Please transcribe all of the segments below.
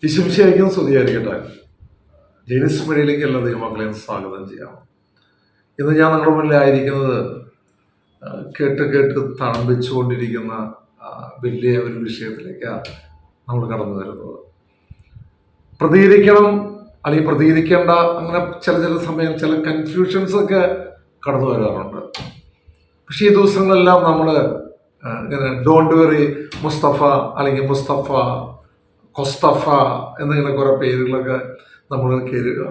ഈശംശയായിരിക്കും സ്തുതിയായിരിക്കട്ടെ. ജെനിസ് മഴയിലേക്ക് എല്ലാ ദൈവമക്കളെയും സ്വാഗതം ചെയ്യാം. ഇന്ന് ഞാൻ നിങ്ങളുടെ മുന്നിലായിരിക്കുന്നത് കേട്ട് കേട്ട് തണുപ്പിച്ചുകൊണ്ടിരിക്കുന്ന വലിയ ഒരു വിഷയത്തിലേക്കാണ് നമ്മൾ കടന്നു വരുന്നത്. പ്രതികരിക്കണം അല്ലെങ്കിൽ പ്രതികരിക്കേണ്ട, അങ്ങനെ ചില സമയം ചില കൺഫ്യൂഷൻസ് ഒക്കെ കടന്നു വരാറുണ്ട്. പക്ഷേ ഈ ദിവസങ്ങളെല്ലാം നമ്മൾ ഇങ്ങനെ ഡോണ്ട് വെറി മുസ്തഫ അല്ലെങ്കിൽ മുസ്തഫ കൊസ്തഫ എന്നിങ്ങനെ കുറേ പേരുകളൊക്കെ നമ്മൾ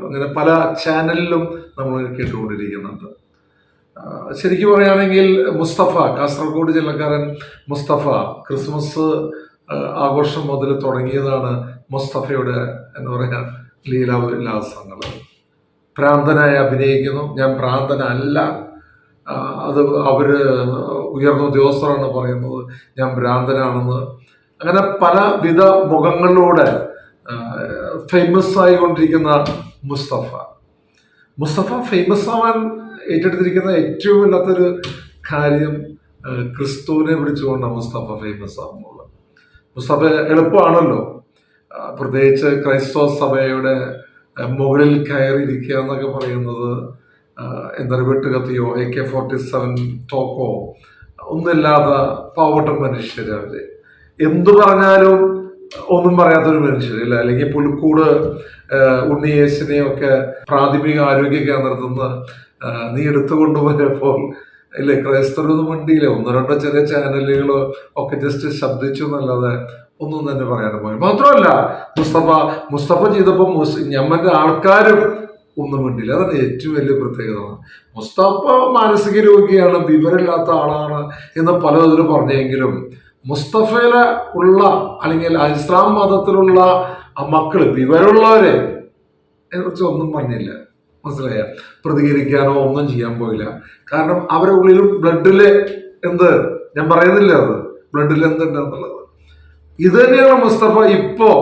അങ്ങനെ പല ചാനലിലും നമ്മൾ കേട്ടുകൊണ്ടിരിക്കുന്നുണ്ട്. ശരിക്കും പറയുകയാണെങ്കിൽ മുസ്തഫ, കാസർഗോഡ് ജില്ലക്കാരൻ മുസ്തഫ ക്രിസ്മസ് ആഘോഷം മുതൽ തുടങ്ങിയതാണ് മുസ്തഫയുടെ എന്താ പറയുക ലീലാവിലാസങ്ങൾ. ഭ്രാന്തനായി അഭിനയിക്കുന്നു. ഞാൻ ഭ്രാന്തനല്ല, അത് അവര് ഉയർന്ന ഉദ്യോഗസ്ഥരാണ് പറയുന്നത് ഞാൻ ഭ്രാന്തനാണെന്ന്. അങ്ങനെ പലവിധ മുഖങ്ങളിലൂടെ ഫേമസ് ആയിക്കൊണ്ടിരിക്കുന്ന മുസ്തഫ ഫേമസ് ആവാൻ ഏറ്റെടുത്തിരിക്കുന്ന ഏറ്റവും വല്ലാത്തൊരു കാര്യം ക്രിസ്തുവിനെ പിടിച്ചുകൊണ്ടാണ് മുസ്തഫ ഫേമസ് ആകുന്നത്. മുസ്തഫ എളുപ്പമാണല്ലോ, പ്രത്യേകിച്ച് ക്രൈസ്തവ സഭയുടെ മുകളിൽ കയറിയിരിക്കുക എന്നൊക്കെ പറയുന്നത് എന്താ വെട്ടുകത്തിയോ AK-47 തോക്കോ ഒന്നുമില്ലാതെ പാവപ്പെട്ട മനുഷ്യർ. അവര് എന്തു പറഞ്ഞാലും ഒന്നും പറയാത്തൊരു മനുഷ്യരില്ല. അല്ലെങ്കിൽ പുൽക്കൂട് ഉണ്ണിയേശിനെയൊക്കെ പ്രാഥമിക ആരോഗ്യ കേന്ദ്രത്തിൽ നിന്ന് നീ എടുത്തുകൊണ്ടുപോയപ്പോൾ ഇല്ലേ ക്രൈസ്തവരൊന്നും വണ്ടിയില്ല. ഒന്നോ രണ്ടോ ചെറിയ ചാനലുകളോ ഒക്കെ ജസ്റ്റ് ശബ്ദിച്ചു എന്നല്ലാതെ ഒന്നും തന്നെ പറയാനും പോയി. മാത്രമല്ല മുസ്തഫ ചെയ്തപ്പോൾ ഞമ്മന്റെ ആൾക്കാരും ഒന്നും വേണ്ടില്ല. അതാണ് ഏറ്റവും വലിയ പ്രത്യേകത. മുസ്തഫ മാനസിക രോഗിയാണ്, വിവരമില്ലാത്ത ആളാണ് എന്ന് പലതിലും പറഞ്ഞെങ്കിലും മുസ്തഫയിലെ ഉള്ള അല്ലെങ്കിൽ ഇസ്ലാം മതത്തിലുള്ള മക്കള് വിവരമുള്ളവരെ അതിനെക്കുറിച്ച് ഒന്നും പറഞ്ഞില്ല. മനസ്സിലായ? പ്രതികരിക്കാനോ ഒന്നും ചെയ്യാൻ പോയില്ല. കാരണം അവരുടെ ഉള്ളിലും ബ്ലഡില് ഞാൻ പറയുന്നില്ല, അത് ബ്ലഡിൽ എന്തുണ്ട് എന്നുള്ളത്. ഇത് തന്നെയാണ് മുസ്തഫ ഇപ്പോ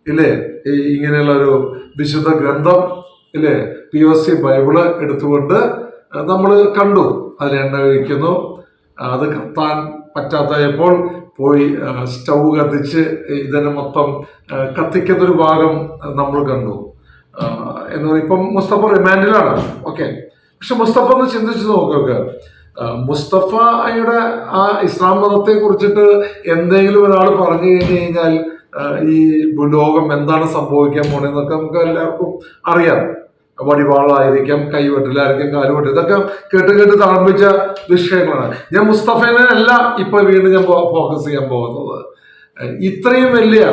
ഇല്ലേ ഇങ്ങനെയുള്ള ഒരു വിശുദ്ധ ഗ്രന്ഥം ഇല്ലേ POC ബൈബിള് എടുത്തുകൊണ്ട് നമ്മൾ കണ്ടു. അതിൽ എണ്ണ ഒഴിക്കുന്നു, അത് കത്താൻ പറ്റാത്തപ്പോൾ പോയി സ്റ്റൗ കത്തിച്ച് ഇതിനെ മൊത്തം കത്തിക്കുന്നൊരു ഭാഗം നമ്മൾ കണ്ടു. ഇപ്പം മുസ്തഫ റിമാൻഡിലാണ്. ഓക്കെ, പക്ഷെ മുസ്തഫ ഒന്ന് ചിന്തിച്ചു നോക്കുക. മുസ്തഫയുടെ ആ ഇസ്ലാം മതത്തെ കുറിച്ചിട്ട് എന്തെങ്കിലും ഒരാൾ പറഞ്ഞു കഴിഞ്ഞാൽ ഈ ലോകം എന്താണ് സംഭവിക്കാൻ പോണെന്നൊക്കെ നമുക്ക് എല്ലാവർക്കും അറിയാം. വടിവാളായിരിക്കാം, കൈവെട്ടിലായിരിക്കും, കാലുവെട്ടി, ഇതൊക്കെ കേട്ട് തളർപ്പിച്ച വിഷയങ്ങളാണ്. ഞാൻ മുസ്തഫേനെ അല്ല ഇപ്പൊ വീണ്ടും ഞാൻ ഫോക്കസ് ചെയ്യാൻ പോകുന്നത്. ഇത്രയും വലിയ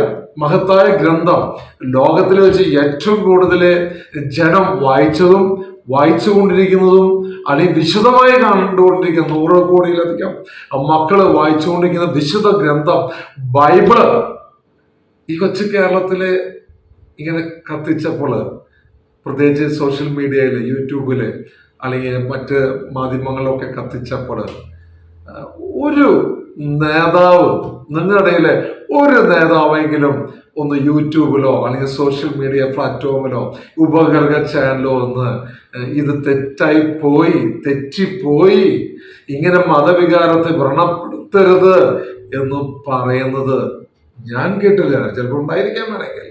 മഹത്തായ ഗ്രന്ഥം ലോകത്തിൽ വെച്ച് ഏറ്റവും കൂടുതൽ ജനം വായിച്ചതും വായിച്ചുകൊണ്ടിരിക്കുന്നതും അല്ലെങ്കിൽ വിശദമായി കണ്ടുകൊണ്ടിരിക്കുന്ന 100 കോടിയിലധികം മക്കള് വായിച്ചുകൊണ്ടിരിക്കുന്ന വിശുദ്ധ ഗ്രന്ഥം ബൈബിള് ഈ കൊച്ചു കേരളത്തില് ഇങ്ങനെ കത്തിച്ചപ്പോൾ, പ്രത്യേകിച്ച് സോഷ്യൽ മീഡിയയിൽ യൂട്യൂബില് അല്ലെങ്കിൽ മറ്റ് മാധ്യമങ്ങളിലൊക്കെ കത്തിച്ചപ്പോൾ ഒരു നേതാവ്, നിങ്ങളുടെ ഇടയിലെ ഒരു നേതാവെങ്കിലും ഒന്ന് യൂട്യൂബിലോ അല്ലെങ്കിൽ സോഷ്യൽ മീഡിയ പ്ലാറ്റ്ഫോമിലോ ഉപഗ്രഹ ചാനലോ ഒന്ന് ഇത് തെറ്റിപ്പോയി ഇങ്ങനെ മതവികാരത്തെ വ്രണപ്പെടുത്തരുത് എന്ന് പറയുന്നത് ഞാൻ കേട്ടില്ല. ചിലപ്പോൾ ഉണ്ടായിരിക്കാൻ വേണമെങ്കിൽ.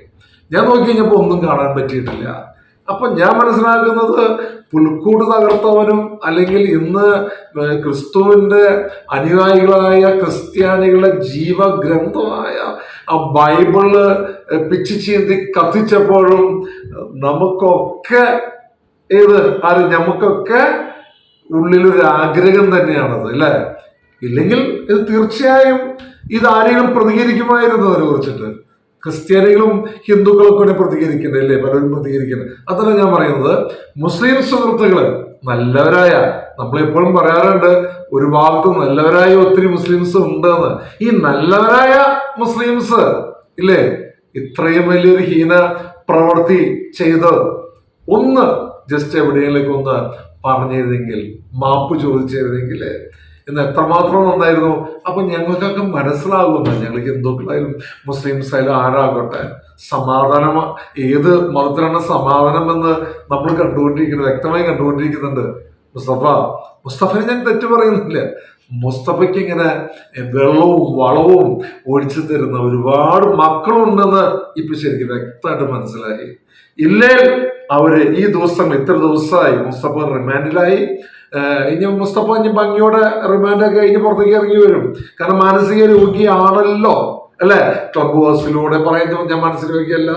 ഞാൻ നോക്കി കഴിഞ്ഞപ്പോൾ ഒന്നും കാണാൻ പറ്റിയിട്ടില്ല. അപ്പൊ ഞാൻ മനസ്സിലാക്കുന്നത് പുൽക്കൂട് തകർത്തവനും അല്ലെങ്കിൽ ഇന്ന് ക്രിസ്തുവിന്റെ അനുയായികളായ ക്രിസ്ത്യാനികളുടെ ജീവഗ്രന്ഥമായ ആ ബൈബിള് പിച്ചു ചീന്തി കത്തിച്ചപ്പോഴും നമുക്കൊക്കെ നമുക്കൊക്കെ ഉള്ളിലൊരു ആഗ്രഹം തന്നെയാണത് അല്ലേ. ഇല്ലെങ്കിൽ ഇത് തീർച്ചയായും ഇതാരെങ്കിലും പ്രതികരിക്കുമായിരുന്നു അതിനെ കുറിച്ചിട്ട്. ക്രിസ്ത്യാനികളും ഹിന്ദുക്കളും കൂടെ പ്രതികരിക്കണ്ടേ അല്ലേ, പലരും പ്രതികരിക്കണ്ടേ. അതല്ല ഞാൻ പറയുന്നത്. മുസ്ലിം സുഹൃത്തുക്കള് നല്ലവരായ, നമ്മളെപ്പോഴും പറയാറുണ്ട് ഒരു ഭാഗത്ത് നല്ലവരായ ഒത്തിരി മുസ്ലിംസ് ഉണ്ടെന്ന്. ഈ നല്ലവരായ മുസ്ലിംസ് ഇല്ലേ ഇത്രയും വലിയൊരു ഹീന പ്രവൃത്തി ചെയ്ത് ഒന്ന് ജസ്റ്റ് എവിടെയെങ്കിലും ഒന്ന് പറഞ്ഞിരുന്നെങ്കിൽ, മാപ്പ് ചോദിച്ചിരുന്നെങ്കിൽ ഇന്ന് എത്രമാത്രം നന്നായിരുന്നു. അപ്പൊ ഞങ്ങൾക്കൊക്കെ മനസ്സിലാകുന്നു, ഞങ്ങൾ ഹിന്ദുക്കളായാലും മുസ്ലിംസ് ആയാലും ആരാകട്ടെ, സമാധാനം ഏത് മതത്തിലാണ് സമാധാനം എന്ന് നമ്മൾ കണ്ടുകൊണ്ടിരിക്കുന്നത്, വ്യക്തമായി കണ്ടുകൊണ്ടിരിക്കുന്നുണ്ട്. മുസ്തഫനെ ഞാൻ തെറ്റു പറയുന്നില്ല. മുസ്തഫയ്ക്ക് ഇങ്ങനെ വെള്ളവും വളവും ഒഴിച്ചു തരുന്ന ഒരുപാട് മക്കളുണ്ടെന്ന് ഇപ്പൊ ശരിക്കും വ്യക്തമായിട്ട് മനസ്സിലായി. ഇല്ലേ അവര് ഈ ദിവസങ്ങൾ ഇത്ര ദിവസമായി മുസ്തഫ റിമാൻഡിലായി. ഇനി മുസ്തഫ ഭംഗിയോടെ റിമാൻഡൊക്കെ കഴിഞ്ഞ് പുറത്തേക്ക് ഇറങ്ങി വരും. കാരണം മാനസിക രോഗിയാണല്ലോ, അല്ലെ? ക്ലബ് ഹൗസിലൂടെ പറയുന്നത് ഞാൻ മനസ്സിലാക്കിയല്ല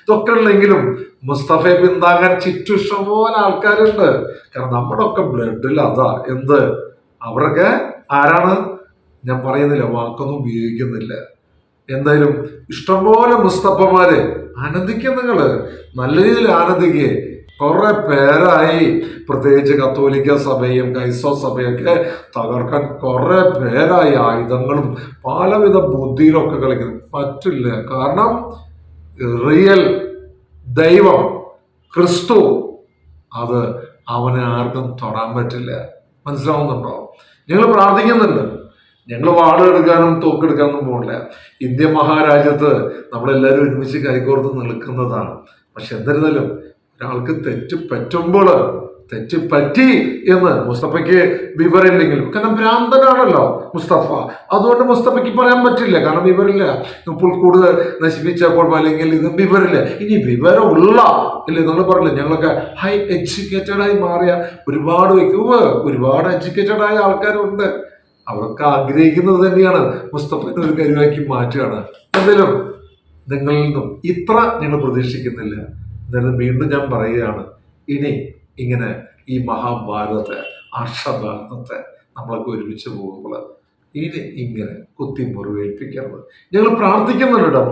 ഇതൊക്കെ ഉള്ളെങ്കിലും മുസ്തഫയെ പിന്താങ്ങാൻ ചുറ്റും ഇഷ്ടംപോലെ ആൾക്കാരുണ്ട്. കാരണം നമ്മുടെ ഒക്കെ ബ്ലഡിൽ അതാ എന്ത്, അവരൊക്കെ ആരാണ് ഞാൻ പറയുന്നില്ല, വാക്കൊന്നും ഉപയോഗിക്കുന്നില്ല. എന്തായാലും ഇഷ്ടംപോലെ മുസ്തഫമാര് ആനന്ദിക്കുക, നിങ്ങള് നല്ല രീതിയിൽ ആനന്ദിക്കുക. കുറെ പേരായി, പ്രത്യേകിച്ച് കത്തോലിക്ക സഭയും ക്രൈസ്തവ സഭയൊക്കെ തകർക്കാൻ കുറെ പേരായി ആയുധങ്ങളും പലവിധ ബുദ്ധിയിലൊക്കെ കളിക്കുന്നു. പറ്റില്ല. കാരണം റിയൽ ദൈവം ക്രിസ്തു അത് അവനെ ആർക്കും തൊടാൻ പറ്റില്ല. മനസ്സിലാവുന്നുണ്ടോ? ഞങ്ങൾ പ്രാർത്ഥിക്കുന്നുണ്ട്. ഞങ്ങൾ വാളെടുക്കാനും തോക്കെടുക്കാനൊന്നും പോകില്ല. ഇന്ത്യ മഹാരാജ്യത്ത് നമ്മളെല്ലാവരും ഒരുമിച്ച് കൈകോർത്ത് നിൽക്കുന്നതാണ്. പക്ഷെ എന്നിരുന്നാലും ഒരാൾക്ക് തെറ്റ് പറ്റുമ്പോൾ തെറ്റ് പറ്റി എന്ന് മുസ്തഫയ്ക്ക് വിവരമില്ലെങ്കിലും, കാരണം ഭ്രാന്തനാണല്ലോ മുസ്തഫ, അതുകൊണ്ട് മുസ്തഫയ്ക്ക് പറയാൻ പറ്റില്ല. കാരണം വിവരമില്ല. പുൽക്കൂട് നശിപ്പിച്ചപ്പോൾ അല്ലെങ്കിൽ ഇത് വിവരമില്ല. ഇനി വിവരമുള്ള ഇല്ലേ, നമ്മൾ പറഞ്ഞില്ല, ഞങ്ങളൊക്കെ ഹൈ എഡ്യൂക്കേറ്റഡായി മാറിയ ഒരുപാട് ഒരുപാട് എഡ്യൂക്കേറ്റഡ് ആയ ആൾക്കാരുണ്ട്. അവർക്ക് ആഗ്രഹിക്കുന്നത് തന്നെയാണ് മുസ്തഫയെ ഒരു കരുവാക്കി മാറ്റുകയാണ്. എന്തായാലും നിങ്ങളിൽ നിന്നും ഇത്ര ഞങ്ങൾ പ്രതീക്ഷിക്കുന്നില്ല. എന്നാലും വീണ്ടും ഞാൻ പറയുകയാണ്, ഇനി ഇങ്ങനെ ഈ മഹാഭാരതത്തെ ആർഷഭാരതത്തെ നമ്മളൊക്കെ ഒരുമിച്ച് പോകുമ്പോൾ ഇനി ഇങ്ങനെ കുത്തി മുറിവേൽപ്പിക്കരുത്. ഞങ്ങൾ പ്രാർത്ഥിക്കുന്നുണ്ട് കേട്ടോ.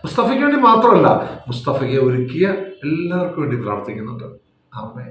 മുസ്തഫയ്ക്ക് വേണ്ടി മാത്രമല്ല, മുസ്തഫയെ ഒരുക്കിയ എല്ലാവർക്കും വേണ്ടി പ്രാർത്ഥിക്കുന്നുണ്ട്. ആമേൻ.